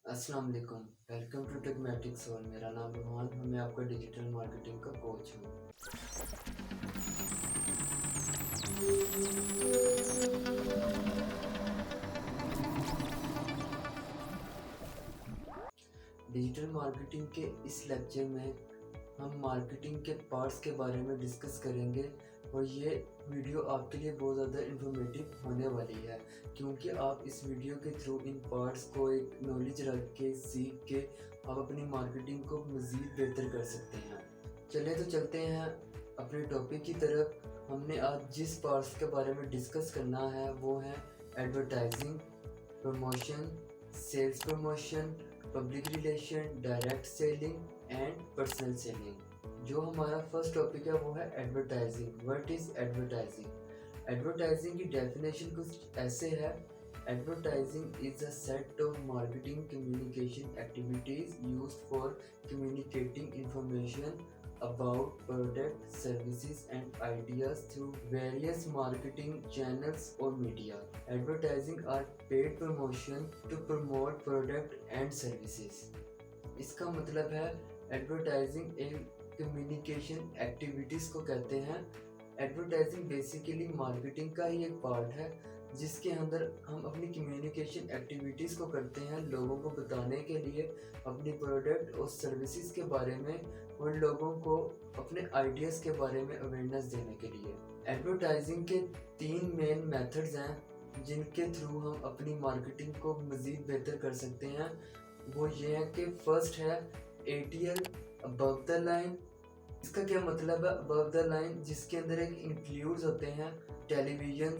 अस्सलाम वालेकुम। Welcome to टेकमेटिक्स और मेरा नाम रुहान है। मैं आपका डिजिटल मार्केटिंग का कोच हूँ। डिजिटल मार्केटिंग के इस लेक्चर में हम मार्केटिंग के पार्ट्स के बारे में डिस्कस करेंगे और ये वीडियो आपके लिए बहुत ज़्यादा इन्फॉर्मेटिव होने वाली है, क्योंकि आप इस वीडियो के थ्रू इन पार्ट्स को एक नॉलेज रख के सीख के आप अपनी मार्केटिंग को मज़ीद बेहतर कर सकते हैं। चलिए तो चलते हैं अपने टॉपिक की तरफ। हमने आज जिस पार्ट्स के बारे में डिस्कस करना है वो है advertising, promotion, sales promotion, public relation, direct selling and personal selling. जो हमारा फर्स्ट टॉपिक है वो है advertising. What is advertising? Advertising की डेफिनेशन कुछ ऐसे है: advertising is a set of marketing communication activities used for communicating information about product, services and ideas through various marketing channels or media. Advertising are paid promotion to promote product and services. इसका मतलब है advertising एक communication activities को कहते हैं। Advertising basically marketing का ही एक part है, जिसके अंदर हम अपनी कम्युनिकेशन एक्टिविटीज़ को करते हैं लोगों को बताने के लिए अपनी प्रोडक्ट और सर्विसेज के बारे में और लोगों को अपने आइडियाज़ के बारे में अवेयरनेस देने के लिए। एडवर्टाइजिंग के 3 मेन मेथड्स हैं जिनके थ्रू हम अपनी मार्केटिंग को मज़ीद बेहतर कर सकते हैं। वो ये है कि फर्स्ट है ATL, अबव द लाइन। इसका क्या मतलब है अबव द लाइन? जिसके अंदर एक इंक्लूड्स होते हैं टेलीविजन,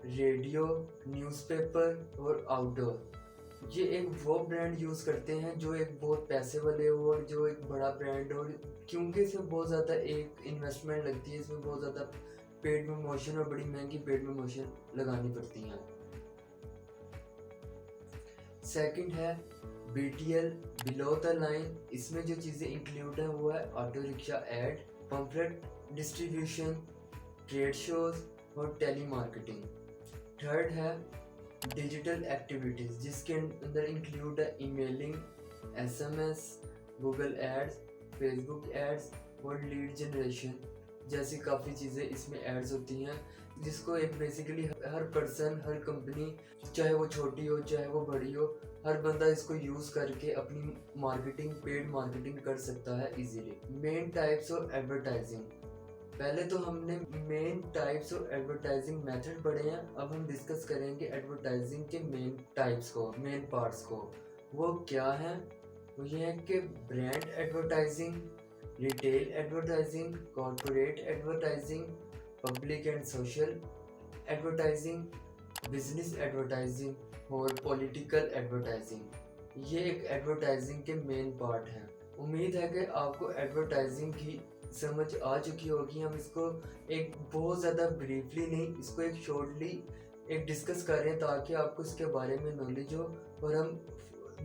रेडियो, न्यूज़पेपर और आउटडोर। ये एक वो ब्रांड यूज़ करते हैं जो एक बहुत पैसे वाले हो और जो एक बड़ा ब्रांड हो, क्योंकि इसमें बहुत ज़्यादा एक इन्वेस्टमेंट लगती है, इसमें बहुत ज़्यादा पेड प्रमोशन और बड़ी महंगी पेड प्रमोशन लगानी पड़ती हैं। सेकंड है BTL, बिलो द लाइन। इसमें जो चीज़ें इंक्लूड हैं वो है auto rickshaw ad, pamphlet distribution, trade shows और टेली मार्केटिंग। थर्ड है डिजिटल एक्टिविटीज़, जिसके अंदर इंक्लूड है emailing, SMS, Google ads, Facebook ads और लीड जनरेशन जैसी काफ़ी चीज़ें इसमें एड्स होती हैं, जिसको एक बेसिकली हर पर्सन, हर कंपनी, चाहे वो छोटी हो चाहे वो बड़ी हो, हर बंदा इसको यूज़ करके अपनी मार्केटिंग, पेड मार्केटिंग कर सकता है easily. Main types of advertising. पहले तो हमने main types of advertising method पढ़े हैं, अब हम डिस्कस करेंगे एडवर्टाइजिंग के मेन टाइप्स को, मेन पार्ट्स को। वो क्या हैं? वो ये है कि brand advertising, retail advertising, corporate advertising, public and social advertising, business advertising और पॉलिटिकल एडवर्टाइजिंग। ये एक एडवर्टाइजिंग के मेन पार्ट हैं। उम्मीद है कि आपको एडवर्टाइजिंग की समझ आ चुकी होगी। हम इसको एक बहुत ज़्यादा ब्रीफली नहीं, इसको एक शॉर्टली एक डिस्कस कर रहे हैं ताकि आपको इसके बारे में नॉलेज हो और हम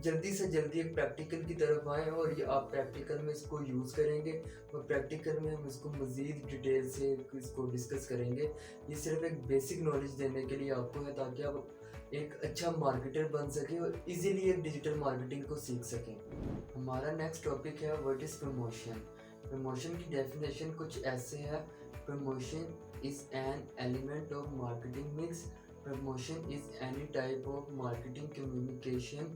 जल्दी से जल्दी एक प्रैक्टिकल की तरफ आएँ और ये आप प्रैक्टिकल में इसको यूज़ करेंगे और प्रैक्टिकल में हम इसको मज़ीद डिटेल से इसको डिस्कस करेंगे। ये सिर्फ एक बेसिक नॉलेज देने के लिए आपको है ताकि आप एक अच्छा मार्केटर बन सकें और इजीली एक डिजिटल मार्केटिंग को सीख सकें। हमारा नेक्स्ट टॉपिक है व्हाट इज़ प्रमोशन। प्रमोशन की डेफिनेशन कुछ ऐसे है: promotion is an element of marketing mix. Promotion is any type of marketing communication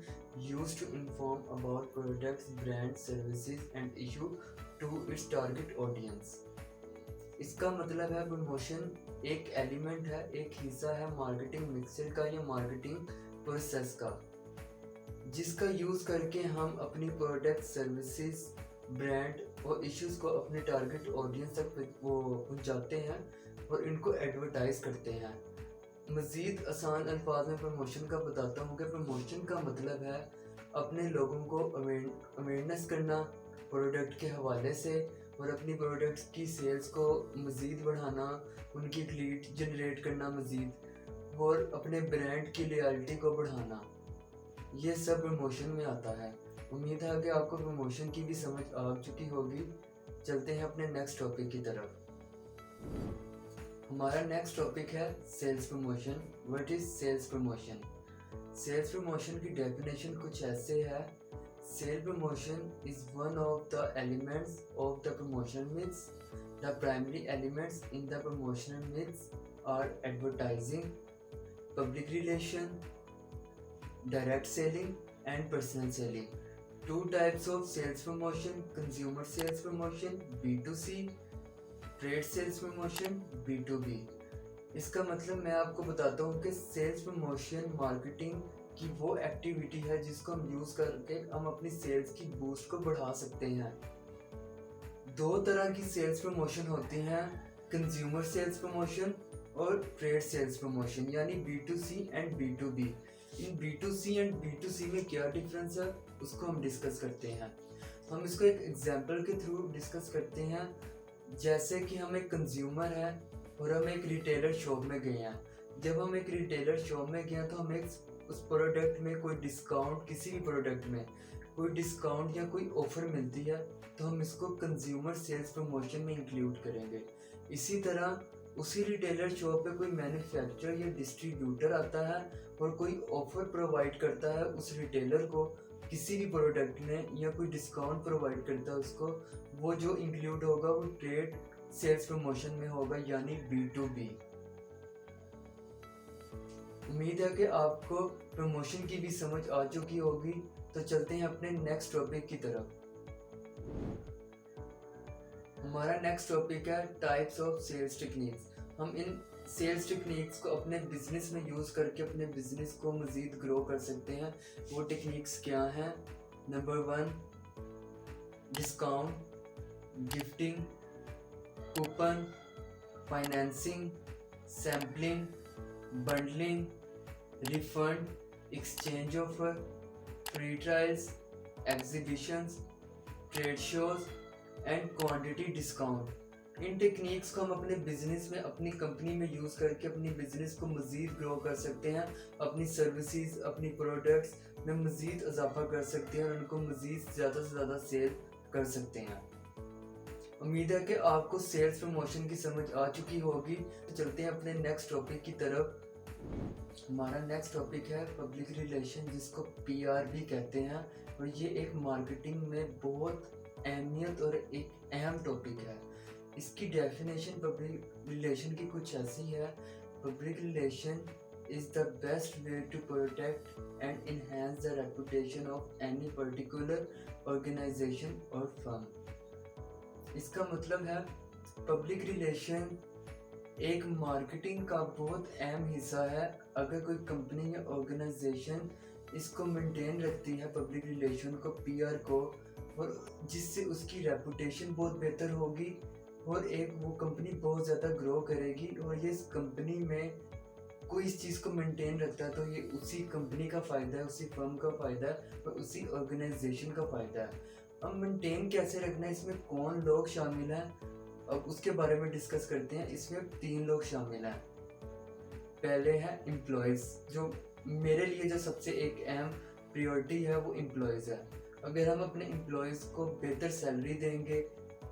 used to inform about products, brands, services and issue to its target audience. इसका मतलब है promotion एक element है, एक हिस्सा है मार्केटिंग मिक्सचर का या मार्केटिंग प्रोसेस का, जिसका यूज़ करके हम अपनी प्रोडक्ट, सर्विसेज, ब्रांड और इश्यूज को अपने टारगेट ऑडियंस तक वो पहुंचाते हैं और इनको एडवर्टाइज करते हैं। मज़ीद आसान अल्फाज में प्रमोशन का बताता हूँ कि प्रमोशन का मतलब है अपने लोगों को अवेयरनेस करना प्रोडक्ट के हवाले से और अपनी प्रोडक्ट्स की सेल्स को मज़ीद बढ़ाना, उनकी लीड जनरेट करना मज़ीद और अपने ब्रांड की लॉयल्टी को बढ़ाना। ये सब प्रमोशन में आता है। उम्मीद है कि आपको प्रमोशन की भी समझ आ चुकी होगी। चलते हैं अपने नेक्स्ट टॉपिक की तरफ। हमारा नेक्स्ट टॉपिक है sales promotion. What is sales promotion? Sales promotion की डेफिनेशन कुछ ऐसे है। Sale promotion is one of the elements of the promotion mix. The primary elements in the promotional mix are advertising, public relation, direct selling and personal selling. Two types of sales promotion: consumer sales promotion B2C, trade sales promotion B2B. इसका मतलब मैं आपको बताता हूँ कि sales promotion marketing की वो activity है जिसको हम यूज़ करके हम अपनी सेल्स की बूस्ट को बढ़ा सकते हैं। दो तरह की सेल्स प्रमोशन होती हैं, कंज्यूमर सेल्स प्रमोशन और ट्रेड सेल्स प्रमोशन, यानी B2C and B2B। In B2C and B2C में क्या डिफरेंस है उसको हम डिस्कस करते हैं। हम इसको एक एग्जांपल के थ्रू डिस्कस करते हैं। जैसे कि हम एक कंज्यूमर है और हम एक रिटेलर शॉप में गए हैं। जब हम एक रिटेलर शॉप में गए तो हम एक उस प्रोडक्ट में कोई डिस्काउंट, किसी भी प्रोडक्ट में कोई डिस्काउंट या कोई ऑफर मिलती है तो हम इसको कंज्यूमर सेल्स प्रमोशन में इंक्लूड करेंगे। इसी तरह उसी रिटेलर शॉप पे कोई मैन्युफैक्चरर या डिस्ट्रीब्यूटर आता है और कोई ऑफर प्रोवाइड करता है उस रिटेलर को किसी भी प्रोडक्ट में, या कोई डिस्काउंट प्रोवाइड करता है उसको, वो जो इंक्लूड होगा वो ट्रेड सेल्स प्रमोशन में होगा, यानी B2B। उम्मीद है कि आपको प्रमोशन की भी समझ आ चुकी होगी। तो चलते हैं अपने नेक्स्ट टॉपिक की तरफ। हमारा नेक्स्ट टॉपिक है टाइप्स ऑफ सेल्स टेक्निक्स। हम इन सेल्स टेक्निक्स को अपने बिजनेस में यूज़ करके अपने बिजनेस को मज़ीद ग्रो कर सकते हैं। वो टेक्निक्स क्या हैं? Number 1, discount, gifting, coupon, financing, sampling, bundling, refund, exchange offer, free trials, exhibitions, trade shows and quantity discount. In techniques को हम अपने बिजनेस में, अपनी कंपनी में यूज़ करके अपनी बिजनेस को मज़ीद ग्रो कर सकते हैं, अपनी सर्विसेज, अपनी प्रोडक्ट्स में मज़ीद इजाफा कर सकते हैं और उनको मज़ीद ज़्यादा से ज़्यादा सेल कर सकते हैं। उम्मीद है कि आपको सेल्स प्रमोशन की समझ आ चुकी होगी। तो चलते हैं अपने नेक्स्ट टॉपिक की तरफ। हमारा नेक्स्ट टॉपिक है पब्लिक रिलेशन, जिसको PR भी कहते हैं, और ये एक मार्केटिंग में बहुत अहमियत और एक अहम टॉपिक है। इसकी डेफिनेशन पब्लिक रिलेशन की कुछ ऐसी है: public relation is the best way to protect and enhance the reputation of any particular organisation और फर्म। इसका मतलब है पब्लिक रिलेशन एक मार्केटिंग का बहुत अहम हिस्सा है। अगर कोई कंपनी या ऑर्गेनाइजेशन इसको मेंटेन रखती है, पब्लिक रिलेशन को, PR को, और जिससे उसकी रेपुटेशन बहुत बेहतर होगी और एक वो कंपनी बहुत ज़्यादा ग्रो करेगी। और ये इस कंपनी में कोई इस चीज़ को मेंटेन रखता है तो ये उसी कंपनी का फ़ायदा है, उसी फर्म का फ़ायदा है और उसी ऑर्गेनाइजेशन का फ़ायदा है। अब मेंटेन कैसे रखना है, इसमें कौन लोग शामिल हैं, अब उसके बारे में डिस्कस करते हैं। इसमें 3 लोग शामिल हैं। पहले है एम्प्लॉयज़, जो मेरे लिए जो सबसे एक अहम प्रायोरिटी है वो एम्प्लॉयज़ है। अगर हम अपने एम्प्लॉयज़ को बेहतर सैलरी देंगे,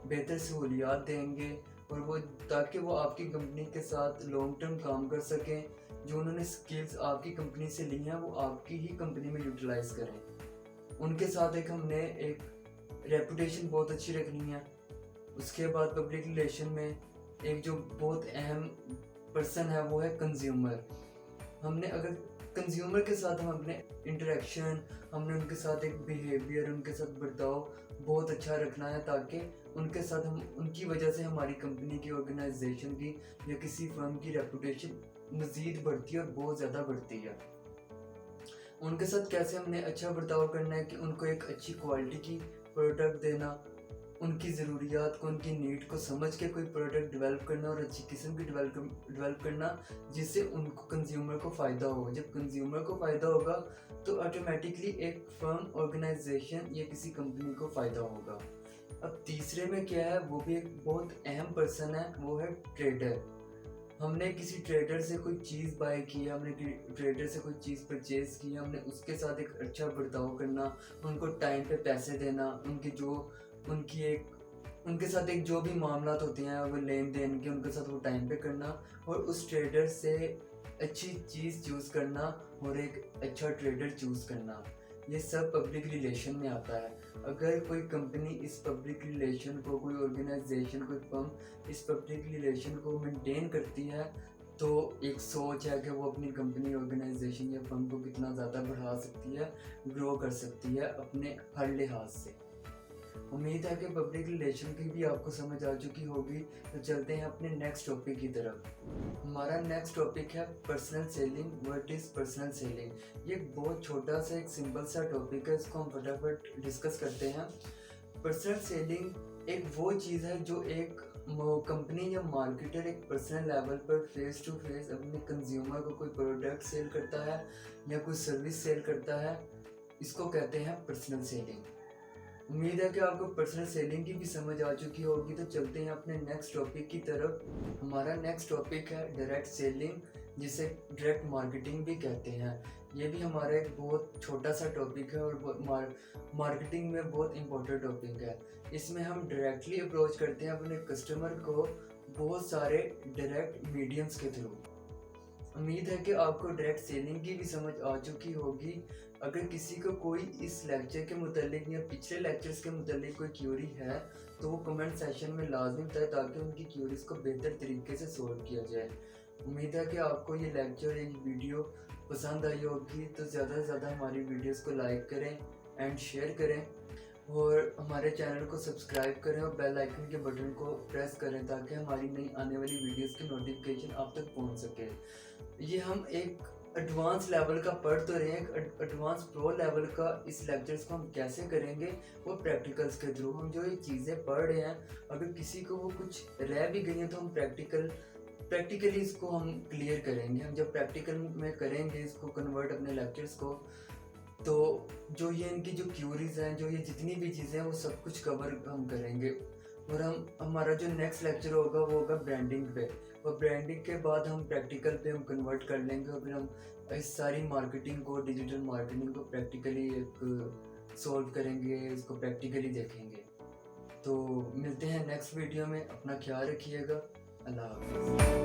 बेहतर सहूलियात देंगे, और वो ताकि वो आपकी कंपनी के साथ लॉन्ग टर्म काम कर सकें, जो उन्होंने स्किल्स आपकी कंपनी से ली हैं वो आपकी ही कंपनी में यूटिलाइज करें। उनके साथ हमने एक रेपुटेशन बहुत अच्छी रखनी है। उसके बाद पब्लिक रिलेशन में एक जो बहुत अहम पर्सन है वो है कंज्यूमर। हमने अगर कंज्यूमर के साथ हम अपने इंटरेक्शन, हमने उनके साथ एक बिहेवियर, उनके साथ बर्ताव बहुत अच्छा रखना है, ताकि उनके साथ हम, उनकी वजह से हमारी कंपनी की, ऑर्गेनाइजेशन की या किसी फर्म की रेपुटेशन मज़ीद बढ़ती है और बहुत ज़्यादा बढ़ती है। उनके साथ कैसे हमने अच्छा बर्ताव करना है कि उनको एक अच्छी क्वालिटी की प्रोडक्ट देना, उनकी ज़रूरियात को, उनकी नीड को समझ के कोई प्रोडक्ट डेवलप करना और अच्छी किस्म की डेवलप करना, जिससे उनको, कंज्यूमर को फ़ायदा हो। जब कंज्यूमर को फ़ायदा होगा तो ऑटोमेटिकली एक फर्म, ऑर्गेनाइजेशन या किसी कंपनी को फ़ायदा होगा। अब तीसरे में क्या है, वो भी एक बहुत अहम पर्सन है, वो है ट्रेडर। हमने किसी ट्रेडर से कोई चीज़ बाय की है, हमने ट्रेडर से कोई चीज़ परचेज़ की है, हमने उसके साथ एक अच्छा बर्ताव करना, उनको टाइम पे पैसे देना, उनके साथ जो भी मामलात होते हैं वो लेन देन के, उनके साथ वो टाइम पे करना, और उस ट्रेडर से अच्छी चीज़ चूज़ करना और एक अच्छा ट्रेडर चूज़ करना, ये सब पब्लिक रिलेशन में आता है। अगर कोई कंपनी इस पब्लिक रिलेशन को, कोई ऑर्गेनाइजेशन, कोई फर्म इस पब्लिक रिलेशन को मेंटेन करती है, तो एक सोच है कि वो अपनी कंपनी, ऑर्गेनाइजेशन या फर्म को कितना ज़्यादा बढ़ा सकती है, ग्रो कर सकती है अपने हर लिहाज से। उम्मीद है कि पब्लिक रिलेशन की भी आपको समझ आ चुकी होगी। तो चलते हैं अपने नेक्स्ट टॉपिक की तरफ। हमारा नेक्स्ट टॉपिक है personal selling. What is personal selling? ये एक बहुत छोटा सा, एक सिंपल सा टॉपिक है, इसको हम फटाफट डिस्कस करते हैं। पर्सनल सेलिंग एक वो चीज़ है जो एक कंपनी या मार्केटर एक पर्सनल लेवल पर फेस टू फेस अपने कंज्यूमर को कोई प्रोडक्ट सेल करता है या कोई सर्विस सेल करता है, इसको कहते हैं पर्सनल सेलिंग। उम्मीद है कि आपको पर्सनल सेलिंग की भी समझ आ चुकी होगी। तो चलते हैं अपने नेक्स्ट टॉपिक की तरफ। हमारा नेक्स्ट टॉपिक है डायरेक्ट सेलिंग, जिसे डायरेक्ट मार्केटिंग भी कहते हैं। ये भी हमारा एक बहुत छोटा सा टॉपिक है और मार्केटिंग में बहुत इंपॉर्टेंट टॉपिक है। इसमें हम डायरेक्टली अप्रोच करते हैं अपने कस्टमर को बहुत सारे डायरेक्ट मीडियम्स के थ्रू। उम्मीद है कि आपको डायरेक्ट सेलिंग की भी समझ आ चुकी होगी। अगर किसी को कोई इस लेक्चर के मुतालिक या पिछले लेक्चर्स के मुतालिक कोई क्यूरी है, तो वो कमेंट सेशन में लाजमी बताए ताकि उनकी क्यूरीज को बेहतर तरीके से सॉल्व किया जाए। उम्मीद है कि आपको ये लेक्चर, ये वीडियो पसंद आई होगी। तो ज़्यादा से ज़्यादा हमारी वीडियोस को लाइक करें एंड शेयर करें और हमारे चैनल को सब्सक्राइब करें और बेल आइकन के बटन को प्रेस करें ताकि हमारी नई आने वाली वीडियोस की नोटिफिकेशन आप तक पहुंच सके। ये हम एक एडवांस लेवल का पढ़ तो रहे हैं, एडवांस प्रो लेवल का इस लेक्चर्स को हम कैसे करेंगे, वो प्रैक्टिकल्स के थ्रू। हम जो ये चीज़ें पढ़ रहे हैं, अगर किसी को वो कुछ रह भी गई हैं तो हम प्रैक्टिकली इसको हम क्लियर करेंगे। हम जब प्रैक्टिकल में करेंगे इसको कन्वर्ट अपने लेक्चर्स को, तो जो ये इनकी जो क्यूरीज हैं, जो ये जितनी भी चीज़ें हैं, वो सब कुछ कवर हम करेंगे। और हमारा जो नेक्स्ट लेक्चर होगा वो होगा ब्रांडिंग पे, और ब्रांडिंग के बाद हम प्रैक्टिकल पे हम कन्वर्ट कर लेंगे और फिर हम इस सारी मार्केटिंग को, डिजिटल मार्केटिंग को प्रैक्टिकली एक सॉल्व करेंगे, इसको प्रैक्टिकली देखेंगे। तो मिलते हैं नेक्स्ट वीडियो में। अपना ख्याल रखिएगा। अल्लाह हाफ़िज़।